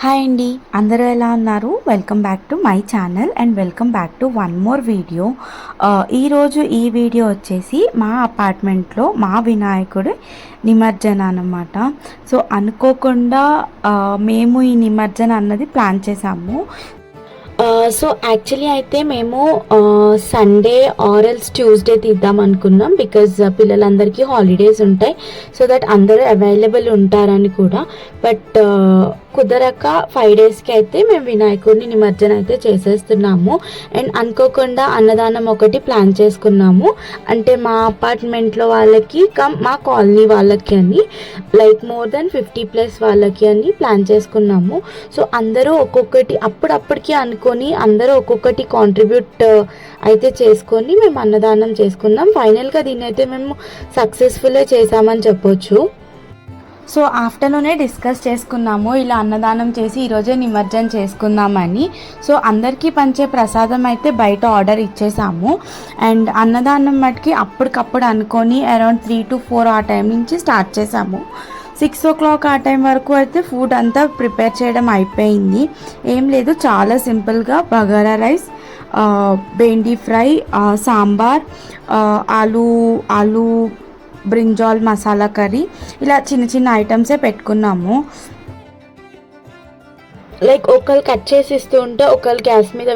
Hi అండి, అందరూ ఎలా ఉన్నారు? Welcome back to my channel and welcome back to one more video. ఈరోజు ఈ వీడియో వచ్చేసి మా అపార్ట్మెంట్లో మా వినాయకుడి నిమజ్జన అన్నమాట. సో అనుకోకుండా మేము ఈ నిమజ్జన అన్నది ప్లాన్ చేసాము. సో యాక్చువల్లీ అయితే మేము సండే ఆర్ఎల్స్ ట్యూస్డే తీద్దాం అనుకున్నాం, బికాజ్ పిల్లలందరికీ హాలిడేస్ ఉంటాయి, సో దట్ అందరూ అవైలబుల్ ఉంటారని కూడా. బట్ కుదరక 5 డేస్కి అయితే మేము వినాయకుడిని నిమజ్జన అయితే చేసేస్తున్నాము. అండ్ అనుకోకుండా అన్నదానం ఒకటి ప్లాన్ చేసుకున్నాము, అంటే మా అపార్ట్మెంట్లో వాళ్ళకి మా కాలనీ వాళ్ళకి అని, లైక్ మోర్ దెన్ 50+ వాళ్ళకి అని ప్లాన్ చేసుకున్నాము. సో అందరూ ఒక్కొక్కటి అప్పుడప్పటికి అనుకొని అందరూ ఒక్కొక్కటి కాంట్రిబ్యూట్ అయితే చేసుకొని మేము అన్నదానం చేసుకున్నాం. ఫైనల్గా దీన్ని అయితే మేము సక్సెస్ఫుల్గా చేసామని చెప్పొచ్చు. సో ఆఫ్టర్నూనే డిస్కస్ చేసుకున్నాము, ఇలా అన్నదానం చేసి ఈరోజే నిమజ్జన చేసుకుందామని. సో అందరికీ పంచే ప్రసాదం అయితే బయట ఆర్డర్ ఇచ్చేసాము. అండ్ అన్నదానం మటుకి అప్పటికప్పుడు అనుకొని అరౌండ్ 3 to 4 ఆ టైం నుంచి స్టార్ట్ చేసాము. 6 o'clock ఆ టైం వరకు అయితే ఫుడ్ అంతా ప్రిపేర్ చేయడం అయిపోయింది. ఏం లేదు, చాలా సింపుల్గా బగారా రైస్, బెండి ఫ్రై, సాంబార్, ఆలు బ్రింజాల్ మసాలా కర్రీ, ఇలా చిన్న చిన్న ఐటమ్సే పెట్టుకున్నాము. లైక్ ఒకళ్ళు కట్ చేసి ఇస్తూ ఉంటే ఒకళ్ళు గ్యాస్ మీద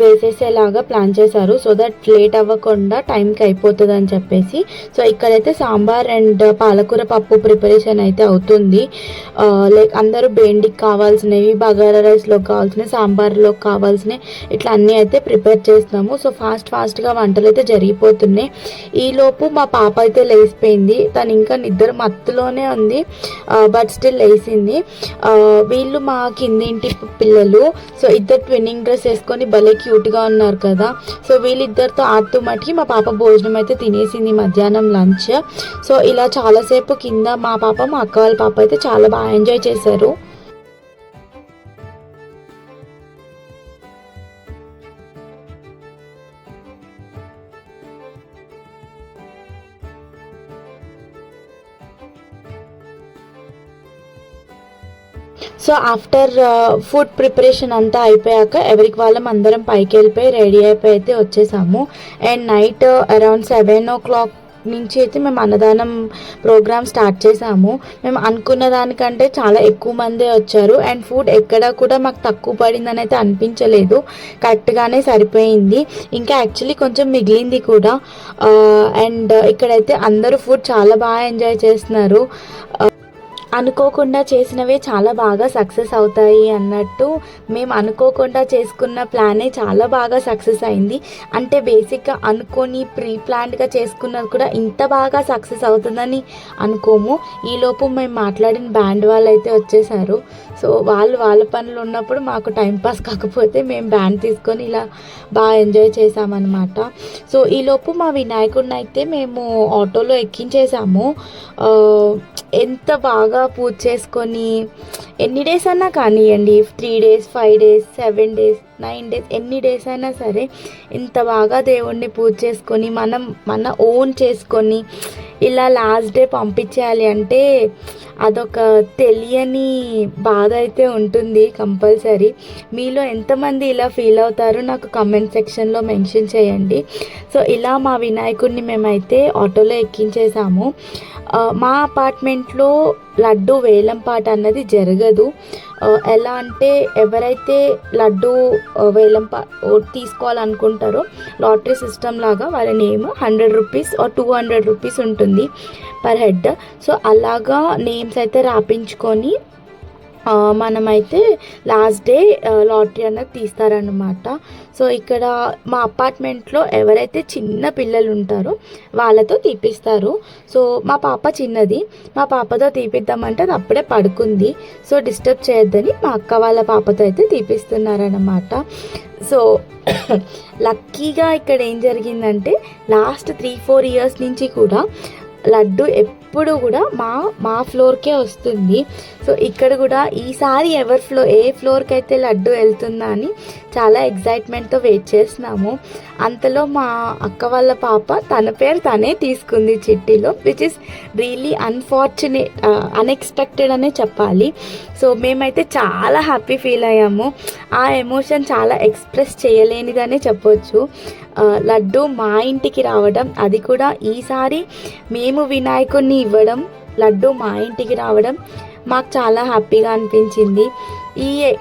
వేసేసేలాగా ప్లాన్ చేశారు, సో దట్ లేట్ అవ్వకుండా టైంకి అయిపోతుంది అని చెప్పేసి. సో ఇక్కడైతే సాంబార్ అండ్ పాలకూర పప్పు ప్రిపరేషన్ అయితే అవుతుంది. లైక్ అందరూ బెండికి కావాల్సినవి, బగారా రైస్లో కావాల్సినవి, సాంబార్లో కావాల్సినవి, ఇట్లా అన్నీ అయితే ప్రిపేర్ చేస్తున్నాము. సో ఫాస్ట్గా వంటలు అయితే జరిగిపోతున్నాయి. ఈలోపు మా పాప అయితే లేచిపోయింది, తను ఇంకా నిద్ర మత్తులోనే ఉంది, బట్ స్టిల్ లేచింది. వీళ్ళు మా కిందింటి పిల్లలు, సో ఇద్దరు ట్విన్నింగ్ డ్రెస్ వేసుకొని భలే క్యూట్గా ఉన్నారు కదా. సో వీళ్ళిద్దరితో ఆడుతూ మటుకి మా పాప భోజనం అయితే తినేసింది, మధ్యాహ్నం లంచ్. సో ఇలా చాలాసేపు కింద మా పాప మా అక్క వాళ్ళ పాప అయితే చాలా బాగా ఎంజాయ్ చేశారు. సో ఆఫ్టర్ ఫుడ్ ప్రిపరేషన్ అంతా అయిపోయాక ఎవరికి వాళ్ళం అందరం పైకి వెళ్ళిపోయి రెడీ అయిపోయి అయితే వచ్చేసాము. అండ్ నైట్ అరౌండ్ 7 o'clock నుంచి అయితే మేము అన్నదానం ప్రోగ్రామ్ స్టార్ట్ చేసాము. మేము అనుకున్న దానికంటే చాలా ఎక్కువ మందే వచ్చారు. అండ్ ఫుడ్ ఎక్కడ కూడా మాకు తక్కువ పడిందని అయితే అనిపించలేదు, కరెక్ట్గానే సరిపోయింది. ఇంకా యాక్చువల్లీ కొంచెం మిగిలింది కూడా. అండ్ ఇక్కడైతే అందరూ ఫుడ్ చాలా బాగా ఎంజాయ్ చేస్తున్నారు. అనుకోకుండా చేసినవే చాలా బాగా సక్సెస్ అవుతాయి అన్నట్టు మేము అనుకోకుండా చేసుకున్న ప్లానే చాలా బాగా సక్సెస్ అయింది. అంటే బేసిక్గా అనుకొని ప్రీ ప్లాన్డ్గా చేసుకున్నది కూడా ఇంత బాగా సక్సెస్ అవుతుందని అనుకోము. ఈలోపు మేము మాట్లాడిన బ్యాండ్ వాళ్ళు అయితే వచ్చేసారు. సో వాళ్ళ పనులు ఉన్నప్పుడు మాకు టైంపాస్ కాకపోతే మేము బ్యాండ్ తీసుకొని ఇలా బాగా ఎంజాయ్ చేసామన్నమాట. సో ఈలోపు మా వినాయకుడిని అయితే మేము ఆటోలో ఎక్కించేసాము. ఎంత బాగా పూజ చేసుకొని ఎన్ని డేస్ అన్నా కానివ్వండి, 3 days 5 days 7 days 9 days ఎన్ని డేస్ అయినా సరే ఇంత బాగా దేవుణ్ణి పూజ చేసుకొని మన ఓన్ చేసుకొని ఇలా లాస్ట్ డే పంపించేయాలి అంటే అదొక తెలియని బాధ అయితే ఉంటుంది కంపల్సరీ. మీలో ఎంతమంది ఇలా ఫీల్ అవుతారో నాకు కమెంట్ సెక్షన్లో మెన్షన్ చేయండి. సో ఇలా మా వినాయకుడిని మేమైతే ఆటోలో ఎక్కించేసాము. మా అపార్ట్మెంట్లో లడ్డు వేలంపాట అన్నది జరగదు. ఎలా అంటే ఎవరైతే లడ్డు తీసుకోవాలనుకుంటారో లాటరీ సిస్టమ్ లాగా వాళ్ళ నేమ్ 100 rupees or 200 rupees ఉంటుంది పర్ హెడ్. సో అలాగా నేమ్స్ అయితే రాపించుకొని మనమైతే లాస్ట్ డే లాటరీ అన్నది తీస్తారనమాట. సో ఇక్కడ మా అపార్ట్మెంట్లో ఎవరైతే చిన్న పిల్లలు ఉంటారో వాళ్ళతో తీపిస్తారు. సో మా పాప చిన్నది, మా పాపతో తీపిద్దామంటే అది అప్పుడే పడుకుంది. సో డిస్టర్బ్ చేయొద్దని మా అక్క వాళ్ళ పాపతో అయితే తీపిస్తున్నారనమాట. సో లక్కీగా ఇక్కడ ఏం జరిగిందంటే లాస్ట్ 3-4 years నుంచి కూడా లడ్డు ఎప్పుడు కూడా మా ఫ్లోర్కే వస్తుంది. సో ఇక్కడ కూడా ఈసారి ఏ ఫ్లోర్కి అయితే లడ్డు వెళ్తుందా అని చాలా ఎగ్జైట్మెంట్తో వెయిట్ చేస్తున్నాము. అంతలో మా అక్క వాళ్ళ పాప తన పేరు తనే తీసుకుంది చిట్టీలో, విచ్ ఇస్ రియలీ అన్ఎక్స్పెక్టెడ్ అనే చెప్పాలి. సో మేమైతే చాలా హ్యాపీ ఫీల్ అయ్యాము. ఆ ఎమోషన్ చాలా ఎక్స్ప్రెస్ చేయలేనిదనే చెప్పొచ్చు. లడ్డు మా ఇంటికి రావడం, అది కూడా ఈసారి మేము వినాయకుడిని ఇవ్వడం, లడ్డు మా ఇంటికి రావడం మాకు చాలా హ్యాపీగా అనిపించింది.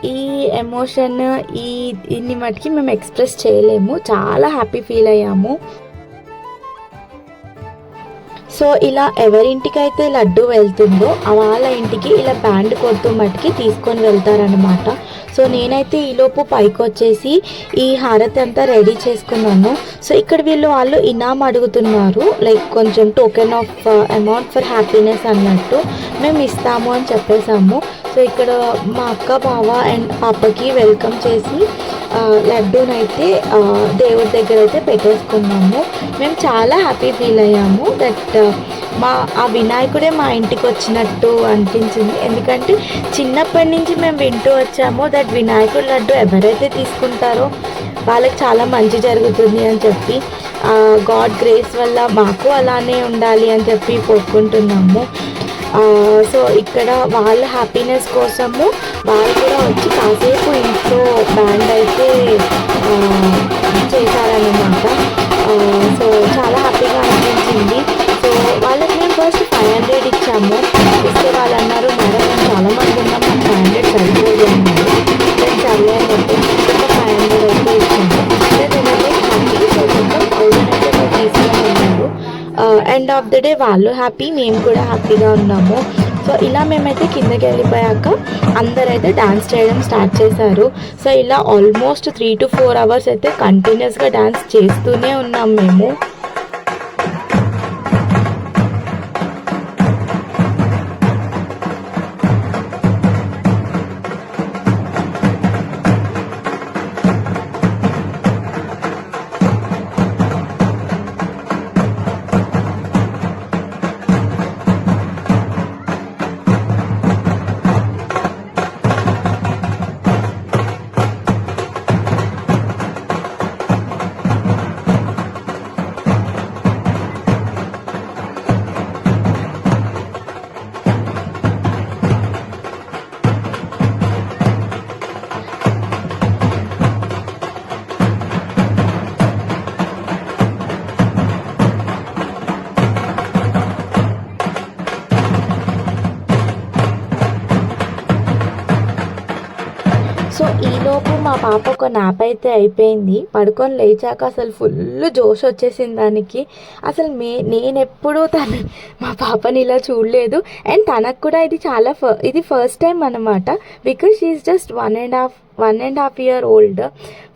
ఈ ఎమోషన్ ఇన్ని మటుకి మేము ఎక్స్ప్రెస్ చేయలేము, చాలా హ్యాపీ ఫీల్ అయ్యాము. సో ఇలా ఎవరింటికైతే లడ్డు వెళ్తుందో వాళ్ళ ఇంటికి ఇలా బ్యాండ్ కొడుతూ మటుకి తీసుకొని వెళ్తారనమాట. సో నేనైతే ఈలోపు పైకి వచ్చేసి ఈ హారతి అంతా రెడీ చేసుకున్నాను. సో ఇక్కడ వాళ్ళు ఇనామ్ అడుగుతున్నారు, లైక్ కొంచెం token of amount for happiness అన్నట్టు. మేము ఇస్తాము అని చెప్పేసాము. సో ఇక్కడ మా అక్క బావ అండ్ పాపకి వెల్కమ్ చేసి లడ్డూనైతే దేవుడి దగ్గర అయితే పెట్టేసుకున్నాము. మేము చాలా హ్యాపీ ఫీల్ అయ్యాము దట్ ఆ వినాయకుడే మా ఇంటికి వచ్చినట్టు అనిపించింది. ఎందుకంటే చిన్నప్పటి నుంచి మేము వింటూ వచ్చాము దట్ వినాయకుడు లడ్డు ఎవరైతే తీసుకుంటారో వాళ్ళకి చాలా మంచి జరుగుతుంది అని చెప్పి, గాడ్ గ్రేస్ వల్ల మాకు అలానే ఉండాలి అని చెప్పి కోరుకుంటున్నాము. సో ఇక్కడ వాళ్ళ హ్యాపీనెస్ కోసము వాళ్ళు కూడా వచ్చి కాసేపు ఇంట్లో బ్యాండ్ అయితే చేశారన్నమాట. సో చాలా హ్యాపీగా అనిపించింది. సో వాళ్ళకి మేము ఫస్ట్ 500 ఇచ్చాము. ఇస్తే వాళ్ళు అన్నారు, మేడం మేము చాలామంది ఉన్నాం, మాకు 500 సరిపోదు అన్నారు. నేను సరే అని చెప్పి 500 అయితే ఇచ్చాము. హ్యాపీ. సో మొత్తం 1000 అయితే మేము తీసుకున్నారు. ఎండ్ ఆఫ్ ద డే వాళ్ళు హ్యాపీ, మేము కూడా హ్యాపీగా ఉన్నాము. సో ఇలా మేమైతే కిందకి వెళ్ళిపోయాక అందరైతే డ్యాన్స్ చేయడం స్టార్ట్ చేశారు. సో ఇలా ఆల్మోస్ట్ 3 to 4 hours అయితే కంటిన్యూస్గా డ్యాన్స్ చేస్తూనే ఉన్నాం మేము. సో ఈలోపు మా పాప ఒక నాప్ అయితే అయిపోయింది. పడుకొని లేచాక అసలు ఫుల్ జోష్ వచ్చేసింది దానికి. అసలు నేను ఎప్పుడూ మా పాపని ఇలా చూడలేదు. అండ్ తనకు కూడా ఇది ఫస్ట్ టైం అనమాట. Because she is just 1.5 year old.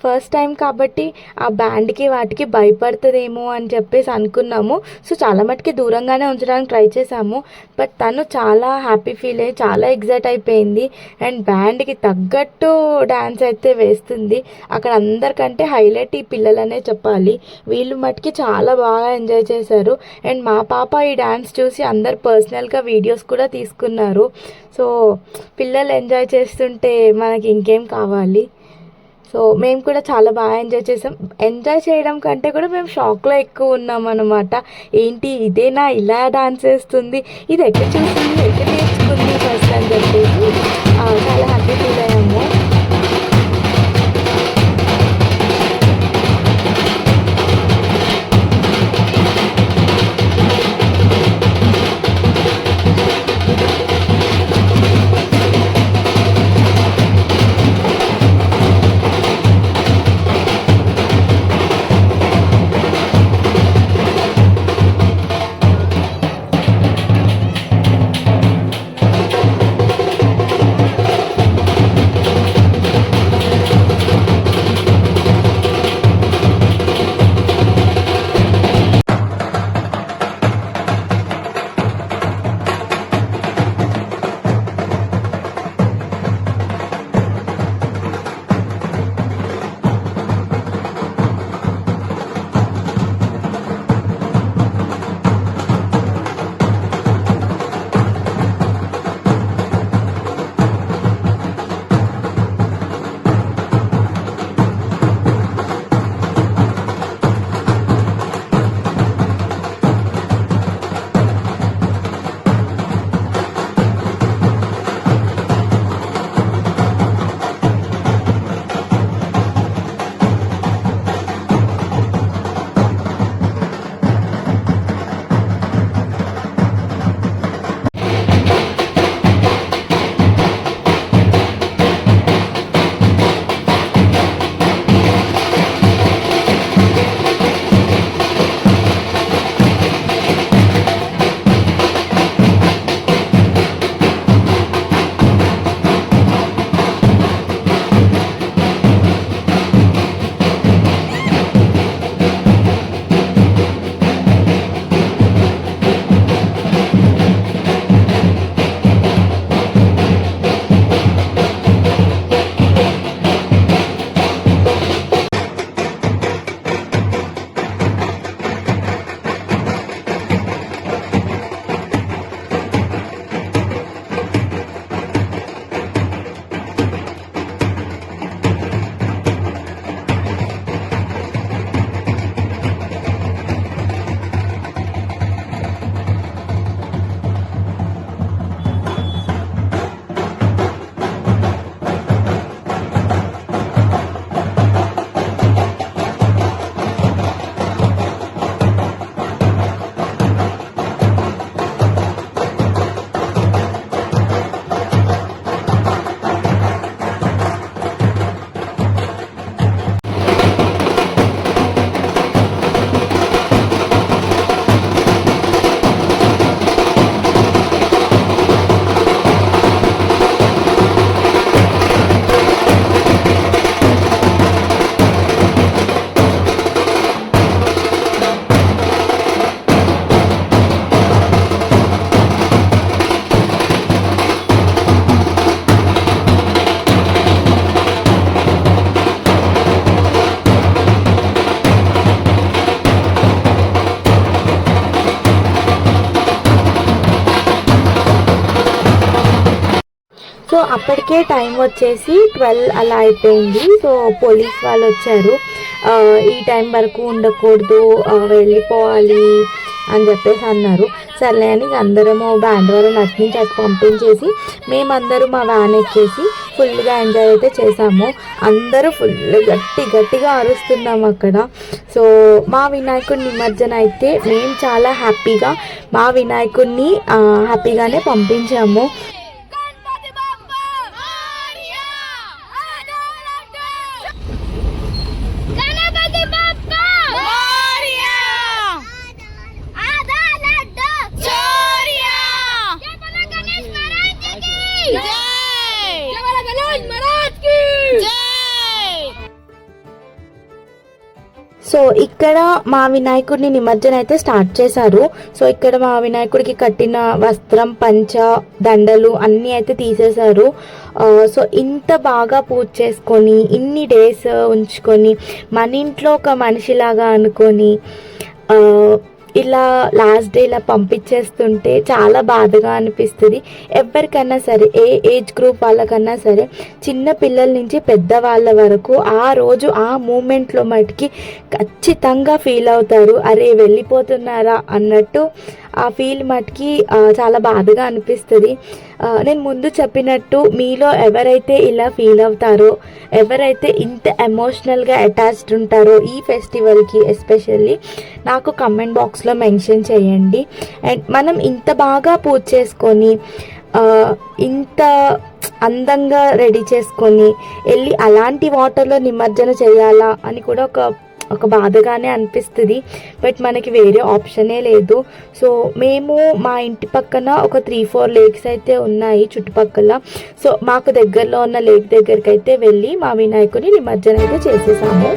First time కాబట్టి ఆ బ్యాండ్కి వాటికి భయపడుతుందేమో అని చెప్పేసి అనుకున్నాము. సో చాలా మటుకి దూరంగానే ఉంచడానికి ట్రై చేసాము. బట్ తను చాలా హ్యాపీ ఫీల్ అయ్యి చాలా ఎగ్జైట్ అయిపోయింది. అండ్ బ్యాండ్కి తగ్గట్టు డ్యాన్స్ అయితే వేస్తుంది. అక్కడ అందరికంటే హైలైట్ ఈ పిల్లలనే చెప్పాలి. వీళ్ళు మటుకి చాలా బాగా ఎంజాయ్ చేశారు. అండ్ మా పాప ఈ డ్యాన్స్ చూసి అందరు పర్సనల్గా వీడియోస్ కూడా తీసుకున్నారు. సో పిల్లలు ఎంజాయ్ చేస్తుంటే మనకి ఇంకేం కావాలి. సో మేము కూడా చాలా బాగా ఎంజాయ్ చేసాం. ఎంజాయ్ చేయడం కంటే కూడా మేము షాక్లో ఎక్కువ ఉన్నాం అనమాట. ఏంటి ఇదేనా ఇలా డాన్స్ వేస్తుంది, ఇది ఎక్కడ చూస్తుంది, ఎక్కడ నేర్చుకుంది ఫస్ట్ అని చెప్పేసి చాలా హ్యాపీ ఫీల్ అయ్యాము. అప్పటికే టైం వచ్చేసి 12 అలా అయిపోయింది. సో పోలీస్ వాళ్ళు వచ్చారు, ఈ టైం వరకు ఉండకూడదు, వెళ్ళిపోవాలి అని చెప్పేసి అన్నారు. సర్లే అని అందరము బ్యాండ్వారం అటు నుంచి అటు పంపించేసి మేమందరూ మా వ్యాన్ ఎక్కేసి ఫుల్గా ఎంజాయ్ అయితే చేసాము. అందరూ ఫుల్ గట్టిగా అరుస్తున్నాము అక్కడ. సో మా వినాయకుడి నిమజ్జన అయితే మేము చాలా హ్యాపీగా మా వినాయకుడిని హ్యాపీగానే పంపించాము. సో ఇక్కడ మా వినాయకుడిని నిమజ్జన అయితే స్టార్ట్ చేశారు. సో ఇక్కడ మా వినాయకుడికి కట్టిన వస్త్రం, పంచ, దండలు అన్నీ అయితే తీసేశారు. సో ఇంత బాగా పూజ చేసుకొని ఇన్ని డేస్ ఉంచుకొని మన ఇంట్లో ఒక మనిషిలాగా అనుకొని ఇలా లాస్ట్ డే ఇలా పంపించేస్తుంటే చాలా బాధగా అనిపిస్తుంది. ఎవరికన్నా సరే, ఏ ఏజ్ గ్రూప్ వాళ్ళకన్నా సరే, చిన్న పిల్లల నుంచి పెద్దవాళ్ళ వరకు ఆ రోజు ఆ మూమెంట్లో మటుకి ఖచ్చితంగా ఫీల్ అవుతారు. అరే వెళ్ళిపోతున్నారా అన్నట్టు ఆ ఫీల్ మటుకి చాలా బాధగా అనిపిస్తుంది. నేను ముందు చెప్పినట్టు మీలో ఎవరైతే ఇలా ఫీల్ అవుతారో, ఎవరైతే ఇంత ఎమోషనల్గా అటాచ్డ్ ఉంటారో ఈ ఫెస్టివల్కి ఎస్పెషల్లీ, నాకు కమెంట్ బాక్స్లో మెన్షన్ చేయండి. అండ్ మనం ఇంత బాగా పూజ చేసుకొని ఇంత అందంగా రెడీ చేసుకొని వెళ్ళి అలాంటి వాటర్లో నిమజ్జన చేయాలా అని కూడా ఒక బాధగానే అనిపిస్తుంది. బట్ మనకి వేరే ఆప్షనే లేదు. సో మేము మా ఇంటి పక్కన ఒక 3-4 లేక్స్ అయితే ఉన్నాయి చుట్టుపక్కల. సో మాకు దగ్గరలో ఉన్న లేక్ దగ్గరికి అయితే వెళ్ళి మా వినాయకుని నిమజ్జన అయితే చేసేసాము.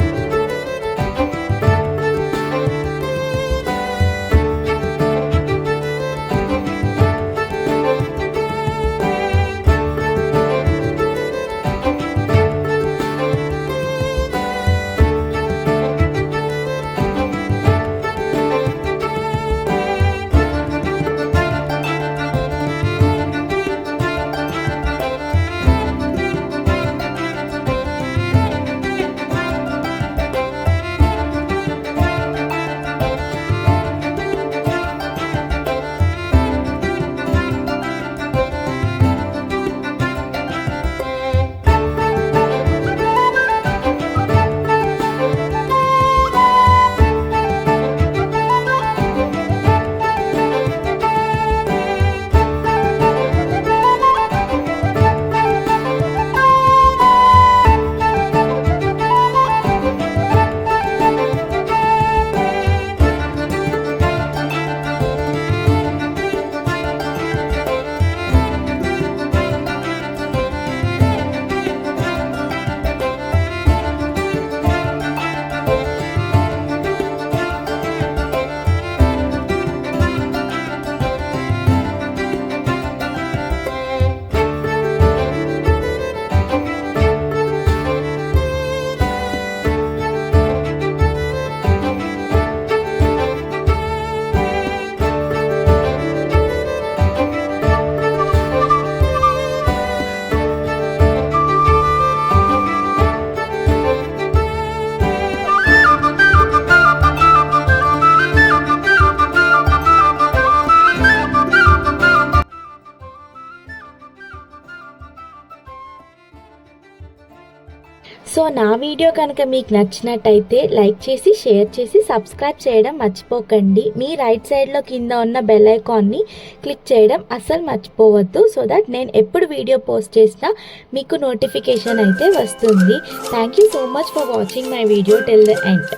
సో నా వీడియో కనుక మీకు నచ్చినట్టయితే లైక్ చేసి, షేర్ చేసి, సబ్స్క్రైబ్ చేయడం మర్చిపోకండి. మీ రైట్ సైడ్లో కింద ఉన్న బెల్ ఐకాన్ని క్లిక్ చేయడం అస్సలు మర్చిపోవద్దు. సో దట్ నేను ఎప్పుడు వీడియో పోస్ట్ చేసినా మీకు నోటిఫికేషన్ అయితే వస్తుంది. Thank you so much for watching my video till the end.